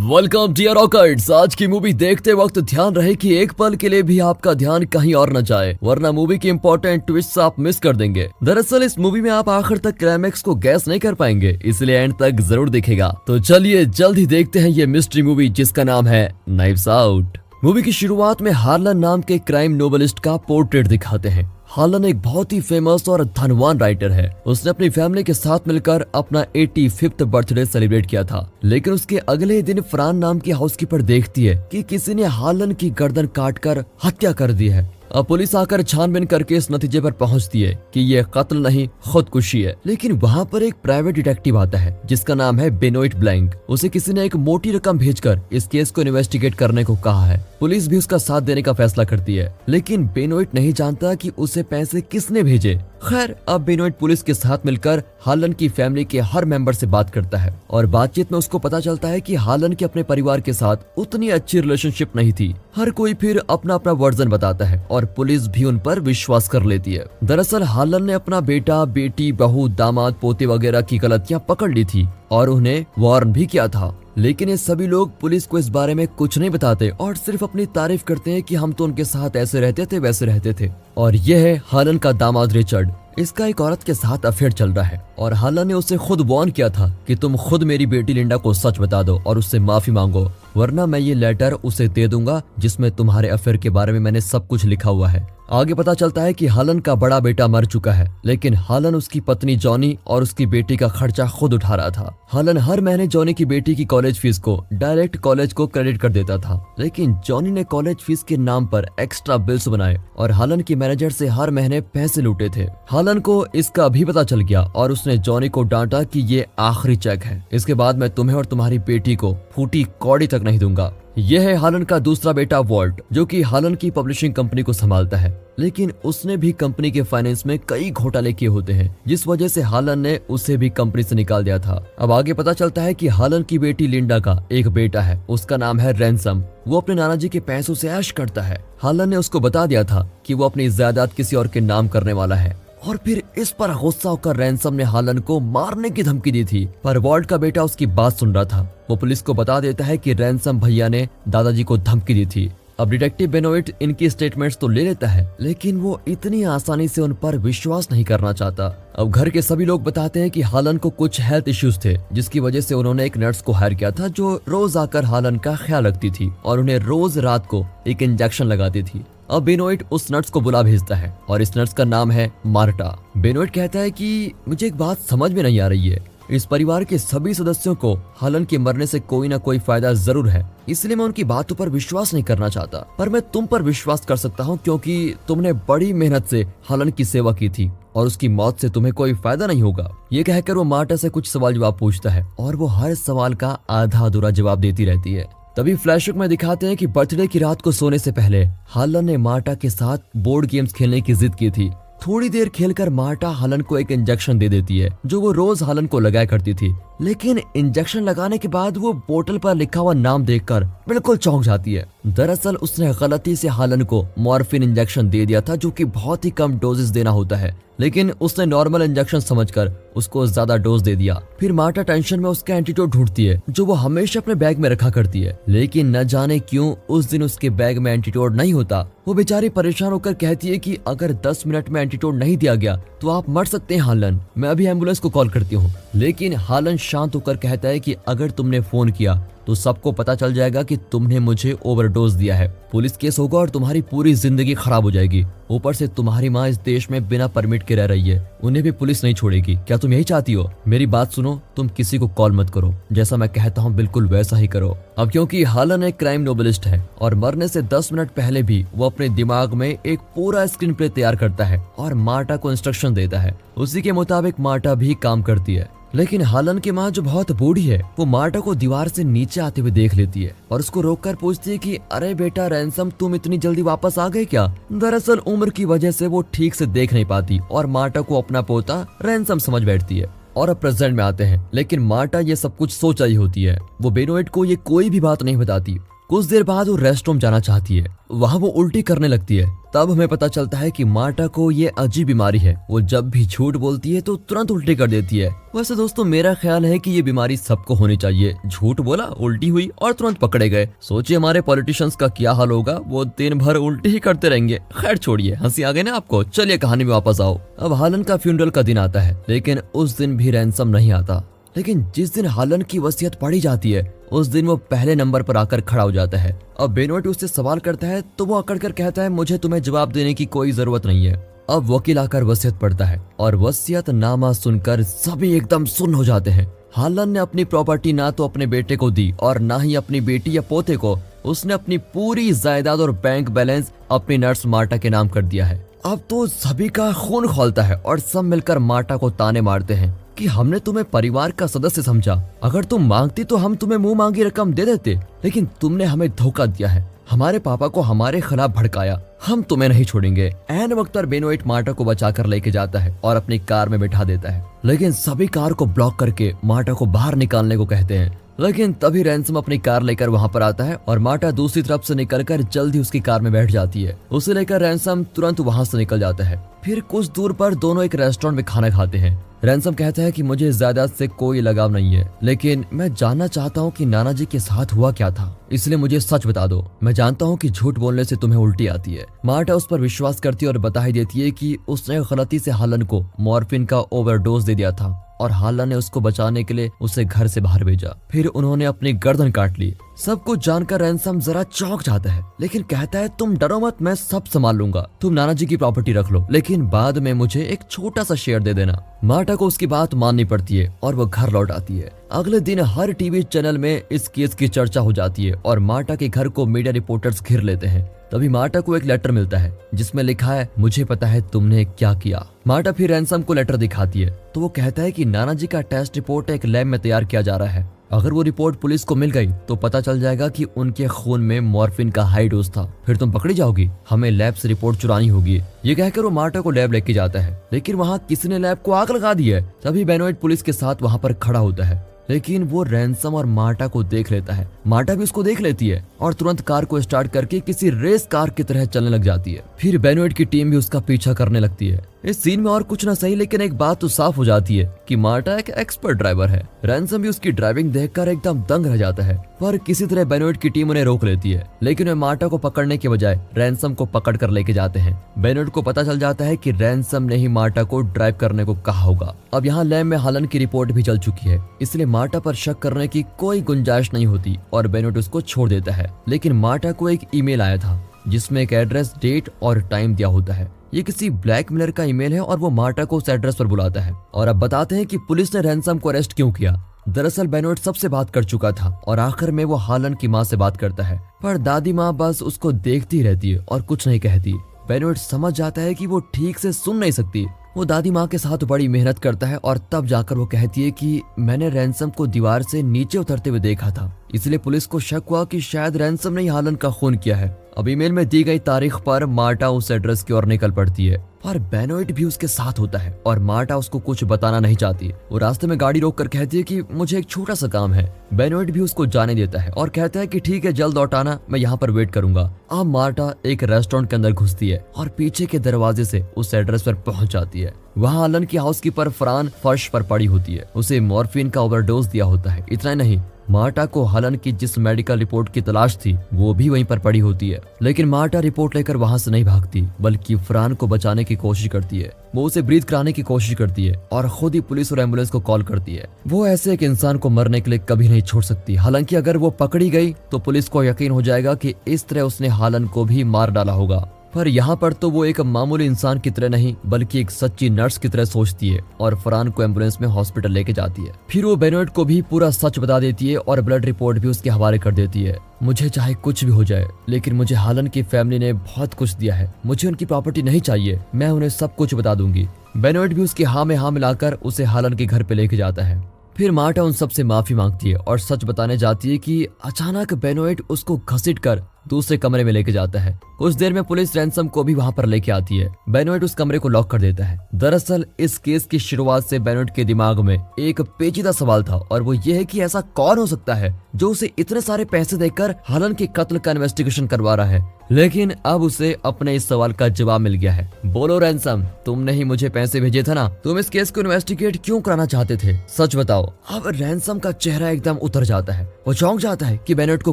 Welcome dear rockers. आज की movie देखते वक्त ध्यान रहे कि एक पल के लिए भी आपका ध्यान कहीं और न जाए, वरना मूवी की इंपॉर्टेंट ट्विस्ट आप मिस कर देंगे। दरअसल इस मूवी में आप आखिर तक क्लाइमैक्स को गैस नहीं कर पाएंगे, इसलिए एंड तक जरूर दिखेगा। तो चलिए जल्द ही देखते हैं ये मिस्ट्री मूवी जिसका नाम है नाइव्स आउट। मूवी की शुरुआत में हार्लन नाम के क्राइम नोवेलिस्ट का पोर्ट्रेट दिखाते हैं। हार्लन एक बहुत ही फेमस और धनवान राइटर है। उसने अपनी फैमिली के साथ मिलकर अपना 85th बर्थडे सेलिब्रेट किया था, लेकिन उसके अगले ही दिन फ्रान नाम की हाउसकीपर देखती है कि किसी ने हार्लन की गर्दन काटकर हत्या कर दी है। अब पुलिस आकर छानबीन करके इस नतीजे पर पहुंचती है कि ये कत्ल नहीं खुदकुशी है। लेकिन वहां पर एक प्राइवेट डिटेक्टिव आता है जिसका नाम है बेनोइट ब्लैंक। उसे किसी ने एक मोटी रकम भेजकर इस केस को इन्वेस्टिगेट करने को कहा है। पुलिस भी उसका साथ देने का फैसला करती है, लेकिन बेनोइट नहीं जानता कि उसे पैसे किसने भेजे। खैर, अब बेनोइट पुलिस के साथ मिलकर हार्लन की फैमिली के हर मेंबर से बात करता है और बातचीत में उसको पता चलता है कि हार्लन के अपने परिवार के साथ उतनी अच्छी रिलेशनशिप नहीं थी। हर कोई फिर अपना अपना वर्जन बताता है और पुलिस भी उन पर विश्वास कर लेती है। दरअसल हार्लन ने अपना बेटा, बेटी, बहू, दामाद, पोते वगैरह की गलतियां पकड़ ली थी और उन्हें वार्न भी किया था, लेकिन ये सभी लोग पुलिस को इस बारे में कुछ नहीं बताते और सिर्फ अपनी तारीफ करते हैं कि हम तो उनके साथ ऐसे रहते थे वैसे रहते थे। और यह है हार्लन का दामाद रिचर्ड। इसका एक औरत के साथ अफेयर चल रहा है और हार्लन ने उसे खुद वार्न किया था कि तुम खुद मेरी बेटी लिंडा को सच बता दो और उससे माफी मांगो, वरना मैं ये लेटर उसे दे दूंगा जिसमें तुम्हारे अफेयर के बारे में मैंने सब कुछ लिखा हुआ है। आगे पता चलता है कि हार्लन का बड़ा बेटा मर चुका है, लेकिन हार्लन उसकी पत्नी जॉनी और उसकी बेटी का खर्चा खुद उठा रहा था। हार्लन हर महीने जॉनी की बेटी की कॉलेज फीस को डायरेक्ट कॉलेज को क्रेडिट कर देता था, लेकिन जॉनी ने कॉलेज फीस के नाम पर एक्स्ट्रा बिल्स बनाए और हार्लन के मैनेजर से हर महीने पैसे लूटे थे। हार्लन को इसका भी पता चल गया और उसने जॉनी को डांटा कि ये आखिरी चेक है, इसके बाद मैं तुम्हें और तुम्हारी बेटी को फूटी कौड़ी तक नहीं दूंगा। यह है हार्लन का दूसरा बेटा वॉल्ट, जो कि हार्लन की पब्लिशिंग कंपनी को संभालता है, लेकिन उसने भी कंपनी के फाइनेंस में कई घोटाले किए होते हैं, जिस वजह से हार्लन ने उसे भी कंपनी से निकाल दिया था। अब आगे पता चलता है कि हार्लन की बेटी लिंडा का एक बेटा है, उसका नाम है रैनसम। वो अपने नाना जी के पैसों से ऐश करता है। हार्लन ने उसको बता दिया था कि वो अपनी जायदाद किसी और के नाम करने वाला है और फिर इस पर गुस्सा होकर रैनसम ने हार्लन को मारने की धमकी दी थी, पर वॉल्ट का बेटा उसकी बात सुन रहा था। वो पुलिस को बता देता है कि रैनसम भैया ने दादाजी को धमकी दी थी। अब डिटेक्टिव बेनोइट इनकी स्टेटमेंट्स तो ले लेता है, लेकिन वो इतनी आसानी से उन पर विश्वास नहीं करना चाहता। अब घर के सभी लोग बताते हैं कि हार्लन को कुछ हेल्थ इश्यूज थे, जिसकी वजह से उन्होंने एक नर्स को हायर किया था जो रोज आकर हार्लन का ख्याल रखती थी और उन्हें रोज रात को एक इंजेक्शन लगाती थी। अब बेनोइट उस नर्स को बुला भेजता है और इस नर्स का नाम है मार्टा। बेनोइट कहता है कि मुझे एक बात समझ में नहीं आ रही है, इस परिवार के सभी सदस्यों को हार्लन के मरने से कोई ना कोई फायदा जरूर है, इसलिए मैं उनकी बातों पर विश्वास नहीं करना चाहता, पर मैं तुम पर विश्वास कर सकता हूँ क्योंकि तुमने बड़ी मेहनत से हार्लन की सेवा की थी और उसकी मौत से तुम्हें कोई फायदा नहीं होगा। ये कहकर वो मार्टा से कुछ सवाल जवाब पूछता है और वो हर सवाल का आधा अधूरा जवाब देती रहती है। तभी फ्लैशबैक में दिखाते हैं कि बर्थडे की रात को सोने से पहले हार्लन ने मार्टा के साथ बोर्ड गेम्स खेलने की जिद की थी। थोड़ी देर खेलकर मार्टा हार्लन को एक इंजेक्शन दे देती है जो वो रोज हार्लन को लगाया करती थी, लेकिन इंजेक्शन लगाने के बाद वो बोतल पर लिखा हुआ नाम देखकर बिल्कुल चौंक जाती है। दरअसल उसने गलती से हार्लन को मॉर्फिन इंजेक्शन दे दिया था, जो कि बहुत ही कम डोजेस देना होता है, लेकिन उसने नॉर्मल इंजेक्शन समझकर उसको ज्यादा डोज दे दिया। फिर मार्टा टेंशन में उसका एंटीडोट ढूंढती है जो वो हमेशा अपने बैग में रखा करती है, लेकिन न जाने क्यों उस दिन उसके बैग में एंटीडोट नहीं होता। वो बेचारी परेशान होकर कहती है कि अगर 10 मिनट में एंटीडोट नहीं दिया गया तो आप मर सकते हैं हार्लन, मैं अभी एम्बुलेंस को कॉल करती हूँ। लेकिन हार्लन शांत होकर कहता है कि अगर तुमने फोन किया तो सबको पता चल जाएगा कि तुमने मुझे ओवरडोज दिया है, पुलिस केस होगा और तुम्हारी पूरी जिंदगी खराब हो जाएगी। ऊपर से तुम्हारी माँ इस देश में बिना परमिट के रह रही है, उन्हें भी पुलिस नहीं छोड़ेगी। क्या तुम यही चाहती हो? मेरी बात सुनो, तुम किसी को कॉल मत करो, जैसा मैं कहता हूँ बिल्कुल वैसा ही करो। अब क्योंकि हार्लन एक क्राइम नोवेलिस्ट है और मरने से 10 मिनट पहले भी वो अपने दिमाग में एक पूरा स्क्रीन प्ले तैयार करता है और मार्टा को इंस्ट्रक्शन देता है। उसी के मुताबिक मार्टा भी काम करती है, लेकिन हार्लन की माँ जो बहुत बूढ़ी है वो मार्टा को दीवार से नीचे आते हुए देख लेती है और उसको रोककर पूछती है कि अरे बेटा रैनसम, तुम इतनी जल्दी वापस आ गए क्या? दरअसल उम्र की वजह से वो ठीक से देख नहीं पाती और मार्टा को अपना पोता रैनसम समझ बैठती है। और अब प्रेजेंट में आते हैं, लेकिन मार्टा ये सब कुछ सोच रही होती है। वो बेनोइट को ये कोई भी बात नहीं बताती कुछ देर बाद वो रेस्टरूम जाना चाहती है, वहाँ वो उल्टी करने लगती है। तब हमें पता चलता है कि मार्टा को ये अजीब बीमारी है, वो जब भी झूठ बोलती है तो तुरंत उल्टी कर देती है। वैसे दोस्तों मेरा ख्याल है कि ये बीमारी सबको होनी चाहिए, झूठ बोला उल्टी हुई और तुरंत पकड़े गए। सोचिए हमारे पॉलिटिशियंस का क्या हाल होगा, वो दिन भर उल्टी ही करते रहेंगे। खैर छोड़िए, हंसी आ गई ना आपको, चलिए कहानी में वापस आओ। अब हालन का फ्यूनरल का दिन आता है, लेकिन उस दिन भी रैनसम नहीं आता। लेकिन जिस दिन हालन की वसीयत पढ़ी जाती है उस दिन वो पहले नंबर पर आकर खड़ा हो जाता है। अब बेनोइट उससे सवाल करता है तो वो अकड़ कर कहता है, मुझे तुम्हें जवाब देने की कोई जरूरत नहीं है। अब वकील आकर वसीयत पढ़ता है और वसीयत नामा सुनकर सभी एकदम सुन्न हो जाते हैं। हालन ने अपनी प्रॉपर्टी ना तो अपने बेटे को दी और ना ही अपनी बेटी या पोते को। उसने अपनी पूरी जायदाद और बैंक बैलेंस अपनी नर्स मार्टा के नाम कर दिया है। अब तो सभी का खून खौलता है और सब मिलकर मार्टा को ताने मारते हैं कि हमने तुम्हें परिवार का सदस्य समझा, अगर तुम मांगती तो हम तुम्हें मुंह मांगी रकम दे देते, लेकिन तुमने हमें धोखा दिया है, हमारे पापा को हमारे खिलाफ भड़काया, हम तुम्हें नहीं छोड़ेंगे। ऐन वक्त पर बेनोइट मार्टा को बचाकर लेके जाता है और अपनी कार में बिठा देता है, लेकिन सभी कार को ब्लॉक करके मार्टा को बाहर निकालने को कहते हैं। लेकिन तभी रैनसम अपनी कार लेकर वहां पर आता है और मार्टा दूसरी तरफ से निकलकर जल्दी उसकी कार में बैठ जाती है। उसे लेकर रैनसम तुरंत वहां से निकल जाता है। फिर कुछ दूर पर दोनों एक रेस्टोरेंट में खाना खाते हैं। रैनसम कहता है कि मुझे जायदाद से कोई लगाव नहीं है, लेकिन मैं जानना चाहता हूँ कि नाना जी के साथ हुआ क्या था, इसलिए मुझे सच बता दो। मैं जानता हूँ कि झूठ बोलने से तुम्हें उल्टी आती है। मार्टा उस पर विश्वास करती है और बता ही देती है कि उसने गलती से हालन को मॉर्फिन का ओवरडोज दे दिया था और हालन ने उसको बचाने के लिए उसे घर से बाहर भेजा। फिर उन्होंने अपनी गर्दन काट ली। सब कुछ जानकर रैनसम जरा चौंक जाता है, लेकिन कहता है तुम डरो मत, मैं सब संभाल लूंगा, तुम नाना जी की प्रॉपर्टी रख लो, लेकिन बाद में मुझे एक छोटा सा शेयर दे देना। मार्टा को उसकी बात माननी पड़ती है और वो घर लौट आती है। अगले दिन हर टीवी चैनल में इस केस की चर्चा हो जाती है और मार्टा के घर को मीडिया रिपोर्टर्स घेर लेते हैं। तभी मार्टा को एक लेटर मिलता है जिसमें लिखा है, मुझे पता है तुमने क्या किया। मार्टा फिर रैनसम को लेटर दिखाती है तो वो कहता है कि नाना जी का टेस्ट रिपोर्ट एक लैब में तैयार किया जा रहा है। अगर वो रिपोर्ट पुलिस को मिल गई तो पता चल जाएगा कि उनके खून में मॉर्फिन का हाई डोज था, फिर तुम पकड़ी जाओगी, हमें लैब से रिपोर्ट चुरानी होगी। ये कहकर वो मार्टा को लैब लेके जाता है, लेकिन वहाँ किसी ने लैब को आग लगा दी है। तभी बेनोइट पुलिस के साथ वहाँ पर खड़ा होता है, लेकिन वो रैनसम और मार्टा को देख लेता है। मार्टा भी उसको देख लेती है और तुरंत कार को स्टार्ट करके किसी रेस कार की तरह चलने लग जाती है। फिर बेनोइट की टीम भी उसका पीछा करने लगती है। इस सीन में और कुछ ना सही, लेकिन एक बात तो साफ हो जाती है कि मार्टा एक एक्सपर्ट ड्राइवर है। रैनसम भी उसकी ड्राइविंग देखकर एकदम दंग रह जाता है, पर किसी तरह बेनोइट की टीम उन्हें रोक लेती है, लेकिन वे मार्टा को पकड़ने के बजाय रैनसम को पकड़ कर लेके जाते हैं। बेनोइट को पता चल जाता है कि रैनसम ने ही मार्टा को ड्राइव करने को कहा होगा। अब यहाँ लैब में हालन की रिपोर्ट भी चल चुकी है, इसलिए मार्टा पर शक करने की कोई गुंजाइश नहीं होती और बेनोइट उसको छोड़ देता है। लेकिन मार्टा को एक ईमेल आया था जिसमें एक एड्रेस, डेट और टाइम दिया होता है। ये किसी ब्लैकमेलर का ईमेल है और वो मार्टा को उस एड्रेस पर बुलाता है। और अब बताते हैं कि पुलिस ने रैनसम को अरेस्ट क्यों किया। दरअसल बेनोइट सबसे बात कर चुका था और आखिर में वो हालन की माँ से बात करता है, पर दादी माँ बस उसको देखती रहती है और कुछ नहीं कहती। बेनोइट समझ जाता है कि वो ठीक से सुन नहीं सकती। वो दादी माँ के साथ बड़ी मेहनत करता है और तब जाकर वो कहती है कि मैंने रैनसम को दीवार से नीचे उतरते हुए देखा था, इसलिए पुलिस को शक हुआ कि शायद रैनसम ने हालन का खून किया है। अब ईमेल में दी गई तारीख पर मार्टा उस एड्रेस की ओर निकल पड़ती है, पर बेनोइट भी उसके साथ होता है और मार्टा उसको कुछ बताना नहीं चाहती। वो रास्ते में गाड़ी रोक कर कहती है कि मुझे एक छोटा सा काम है। बेनोइट भी उसको जाने देता है और कहता है कि ठीक है, जल्द लौट आना, मैं यहाँ पर वेट करूंगा। अब मार्टा एक रेस्टोरेंट के अंदर घुसती है और पीछे के दरवाजे से उस एड्रेस पर पहुंच जाती है। वहाँ हालन की हाउसकीपर फरहान फर्श पर पड़ी होती है, उसे मॉर्फिन का ओवरडोज दिया होता है। इतना नहीं, मार्टा को हालन की जिस मेडिकल रिपोर्ट की तलाश थी वो भी वहीं पर पड़ी होती है, लेकिन मार्टा रिपोर्ट लेकर वहां से नहीं भागती, बल्कि फरहान को बचाने की कोशिश करती है। वो उसे ब्रीथ कराने की कोशिश करती है और खुद ही पुलिस और एम्बुलेंस को कॉल करती है। वो ऐसे एक इंसान को मरने के लिए कभी नहीं छोड़ सकती। हालांकि अगर वो पकड़ी गई तो पुलिस को यकीन हो जाएगा कि इस तरह उसने हालन को भी मार डाला होगा। पर यहाँ पर तो वो एक मामूली इंसान की तरह नहीं बल्कि एक सच्ची नर्स की तरह सोचती है और फरहान को एम्बुलेंस में हॉस्पिटल लेके जाती है। फिर वो बेनोइट को भी पूरा सच बता देती है और ब्लड रिपोर्ट भी उसके हवाले कर देती है। मुझे चाहे कुछ भी हो जाए, लेकिन मुझे हालन की फैमिली ने बहुत कुछ दिया है, मुझे उनकी प्रॉपर्टी नहीं चाहिए, मैं उन्हें सब कुछ बता दूंगी। बेनोइट भी उसकी हाँ में हाँ मिलाकर उसे हालन के घर पे लेके जाता है। फिर मार्टा उन सब से माफी मांगती है और सच बताने जाती है कि अचानक बेनोइट उसको घसीट कर दूसरे कमरे में लेके जाता है। कुछ देर में पुलिस रैनसम को भी वहां पर लेके आती है। बेनोइट उस कमरे को लॉक कर देता है। दरअसल इस केस की शुरुआत से बेनोट के दिमाग में एक पेचीदा सवाल था और वो ये है कि ऐसा कौन हो सकता है जो उसे इतने सारे पैसे देकर हलन के कत्ल का इन्वेस्टिगेशन करवा रहा है। लेकिन अब उसे अपने इस सवाल का जवाब मिल गया है। बोलो रैंसम, तुमने ही मुझे पैसे भेजे थे ना, तुम इस केस को इन्वेस्टिगेट क्यों कराना चाहते थे, सच बताओ। अब रैंसम का चेहरा एकदम उतर जाता है, वो चौंक जाता है कि बेनोट को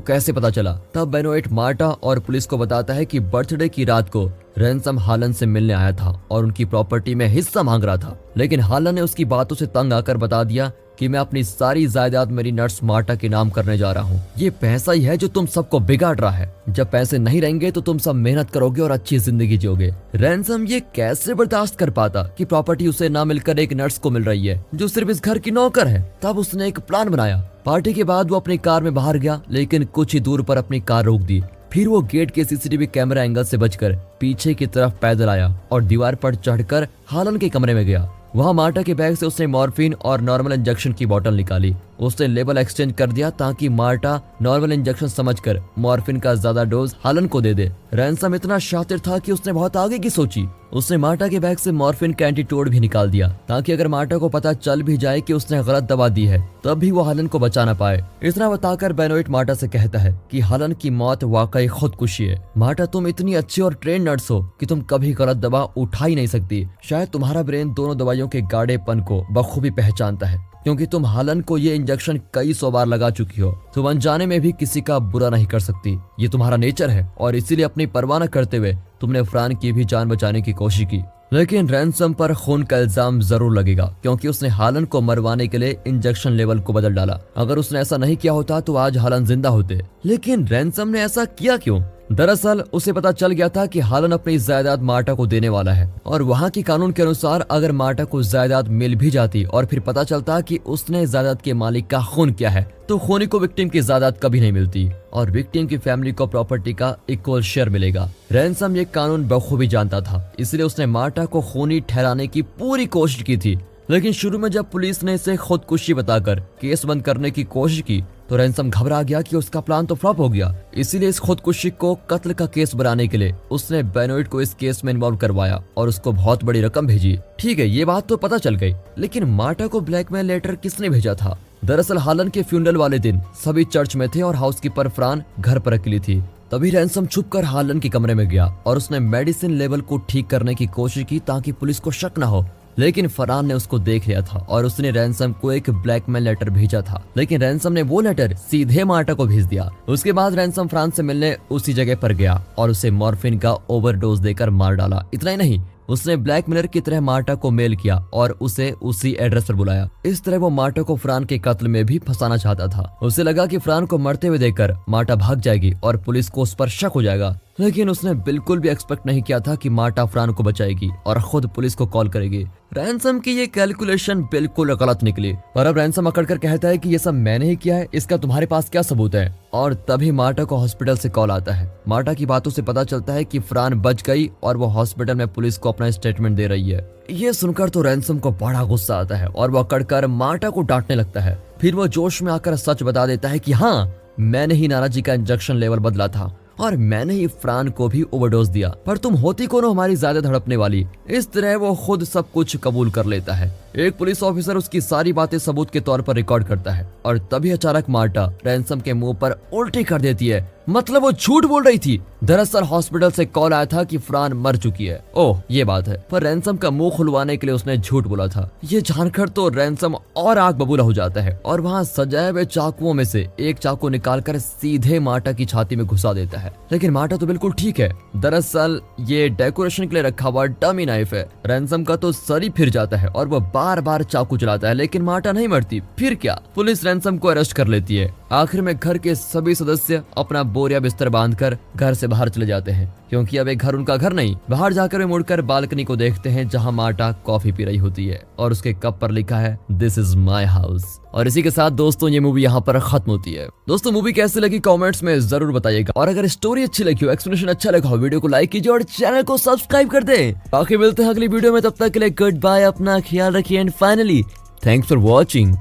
कैसे पता चला। तब बेनोट मार्टा और पुलिस को बताता है कि बर्थडे की रात को रैंसम हालन से मिलने आया था और उनकी प्रॉपर्टी में हिस्सा मांग रहा था, लेकिन हालन ने उसकी बातों से तंग आकर बता दिया कि मैं अपनी सारी जायदाद मेरी नर्स मार्टा के नाम करने जा रहा हूँ। ये पैसा ही है जो तुम सबको बिगाड़ रहा है। जब पैसे नहीं रहेंगे तो तुम सब मेहनत करोगे और अच्छी जिंदगी जियोगे। रैंसम ये कैसे बर्दाश्त कर पाता कि प्रॉपर्टी उसे ना मिलकर एक नर्स को मिल रही है जो सिर्फ इस घर की नौकर है। तब उसने एक प्लान बनाया। पार्टी के बाद वो अपनी कार में बाहर गया, लेकिन कुछ ही दूर पर अपनी कार रोक दी। फिर वो गेट के सीसीटीवी कैमरा एंगल से बचकर पीछे की तरफ पैदल आया और दीवार पर चढ़कर हालन के कमरे में गया। वहाँ मार्टा के बैग से उसने मॉर्फिन और नॉर्मल इंजेक्शन की बोतल निकाली। उसने लेबल एक्सचेंज कर दिया ताकि मार्टा नॉर्मल इंजेक्शन समझकर मॉर्फिन का ज्यादा डोज हालन को दे दे। रैंसम इतना शातिर था कि उसने बहुत आगे की सोची। उसने मार्टा के बैग से मॉर्फिन का एंटीटोड भी निकाल दिया ताकि अगर मार्टा को पता चल भी जाए कि उसने गलत दवा दी है तब भी वो हालन को बचा ना पाए। इतना बताकर बेनोट मार्टा से कहता है कि हालन की मौत वाकई खुदकुशी है। मार्टा, तुम इतनी अच्छी और ट्रेन नर्स हो कि तुम कभी गलत दवा उठा ही नहीं सकती। शायद तुम्हारा ब्रेन दोनों दवाइयों के गाढ़ेपन को बखूबी पहचानता है, क्योंकि तुम हालन को ये इंजेक्शन कई 100 बार लगा चुकी हो। तुम अनजाने में भी किसी का बुरा नहीं कर सकती, ये तुम्हारा नेचर है और इसीलिए अपनी परवाह न करते हुए तुमने फ्रान की भी जान बचाने की कोशिश की। लेकिन रैंसम पर खून का इल्जाम जरूर लगेगा क्योंकि उसने हालन को मरवाने के लिए इंजेक्शन लेवल को बदल डाला। अगर उसने ऐसा नहीं किया होता तो आज हालन जिंदा होते। लेकिन रैंसम ने ऐसा किया क्यों? दरअसल उसे पता चल गया था कि हालन अपनी जायदाद मार्टा को देने वाला है और वहाँ के कानून के अनुसार अगर मार्टा को जायदाद मिल भी जाती और फिर पता चलता कि उसने जायदाद के मालिक का खून किया है तो खूनी को विक्टिम की जायदाद कभी नहीं मिलती और विक्टिम की फैमिली को प्रॉपर्टी का इक्वल शेयर मिलेगा। रैंसम ये कानून बखूबी जानता था, इसलिए उसने मार्टा को खूनी ठहराने की पूरी कोशिश की थी। लेकिन शुरू में जब पुलिस ने इसे खुदकुशी बताकर केस बंद करने की कोशिश की तो रैंसम घबरा गया कि उसका प्लान तो फ्लॉप हो गया। इसीलिए इस खुदकुशी को कत्ल का केस बनाने के लिए उसने बेनोट को इस केस में इन्वॉल्व करवाया और उसको बहुत बड़ी रकम भेजी। ठीक है, ये बात तो पता चल गई, लेकिन मार्टा को ब्लैकमेल लेटर किसने भेजा था? दरअसल हालन के फ्यूनरल वाले दिन सभी चर्च में थे और हाउसकीपर फ्रान घर पर अकेली थी। तभी रैंसम छुपकर हालन के कमरे में गया और उसने मेडिसिन लेवल को ठीक करने की कोशिश की ताकि पुलिस को शक न हो। लेकिन फरहान ने उसको देख लिया था और उसने रैंसम को एक ब्लैकमेल लेटर भेजा था, लेकिन रैंसम ने वो लेटर सीधे मार्टा को भेज दिया। उसके बाद रैंसम फ्रांस से मिलने उसी जगह पर गया और उसे मॉर्फिन का ओवरडोज देकर मार डाला। इतना ही नहीं, उसने ब्लैकमेलर की तरह मार्टा को मेल किया और उसे उसी एड्रेस पर बुलाया। इस तरह वो मार्टा को फ्रान के कत्ल में भी फंसाना चाहता था। उसे लगा कि फ्रान को मरते हुए देखकर मार्टा भाग जाएगी और पुलिस को उस पर शक हो जाएगा, लेकिन उसने बिल्कुल भी एक्सपेक्ट नहीं किया था कि मार्टा फ्रान को बचाएगी और खुद पुलिस को कॉल करेगी। रैंसम की ये कैलकुलेशन बिल्कुल गलत निकली और अब रैंसम अकड़कर कहता है कि ये सब मैंने ही किया है, इसका तुम्हारे पास क्या सबूत है? और तभी मार्टा को हॉस्पिटल से कॉल आता है। मार्टा की बातों से पता चलता है कि फ्रान बच गई और वो हॉस्पिटल में पुलिस को अपना स्टेटमेंट दे रही है। ये सुनकर तो रैंसम को बड़ा गुस्सा आता है और वो अकड़कर मार्टा को डांटने लगता है। फिर वो जोश में आकर सच बता देता है कि हाँ, मैंने ही नानाजी का इंजेक्शन लेवल बदला था और मैंने ही फ्रान को भी ओवरडोज दिया, पर तुम होती कौन हो हमारी ज्यादा हड़पने वाली? इस तरह वो खुद सब कुछ कबूल कर लेता है। एक पुलिस ऑफिसर उसकी सारी बातें सबूत के तौर पर रिकॉर्ड करता है और तभी अचानक मार्टा रैंसम के मुंह पर उल्टी कर देती है। मतलब वो झूठ बोल रही थी। दरअसल हॉस्पिटल से कॉल आया था कि फ्रान मर चुकी है। ओह, ये बात है, पर रैंसम का मुंह खुलवाने के लिए उसने झूठ बोला था। ये जानकर तो रैंसम और आग बबूला हो जाता है और वहाँ सजाए हुए चाकुओं में से एक चाकू निकालकर सीधे मार्टा की छाती में घुसा देता है। लेकिन मार्टा तो बिल्कुल ठीक है। दरअसल ये डेकोरेशन के लिए रखा हुआ डमी नाइफ है। रैंसम का तो सर ही फिर जाता है और वो बार बार चाकू चलाता है, लेकिन मार्टा नहीं मरती। फिर क्या, पुलिस रैंसम को अरेस्ट कर लेती है। आखिर में घर के सभी सदस्य अपना बोरिया बिस्तर बांधकर घर से बाहर चले जाते हैं, क्योंकि अब एक घर उनका घर नहीं। बाहर जाकर वे मुड़कर बालकनी को देखते हैं जहां मार्टा कॉफी पी रही होती है और उसके कप पर लिखा है दिस इज माई हाउस। और इसी के साथ दोस्तों ये मूवी यहाँ पर खत्म होती है। दोस्तों मूवी कैसी लगी कमेंट्स में जरूर बताइएगा और अगर स्टोरी अच्छी लगी हो, एक्सप्लेनेशन अच्छा लगा हो, वीडियो को लाइक कीजिए और चैनल को सब्सक्राइब कर दे। बाकी मिलते हैं अगली वीडियो में, तब तक के लिए गुड बाय, अपना ख्याल रखिए and finally thanks for watching.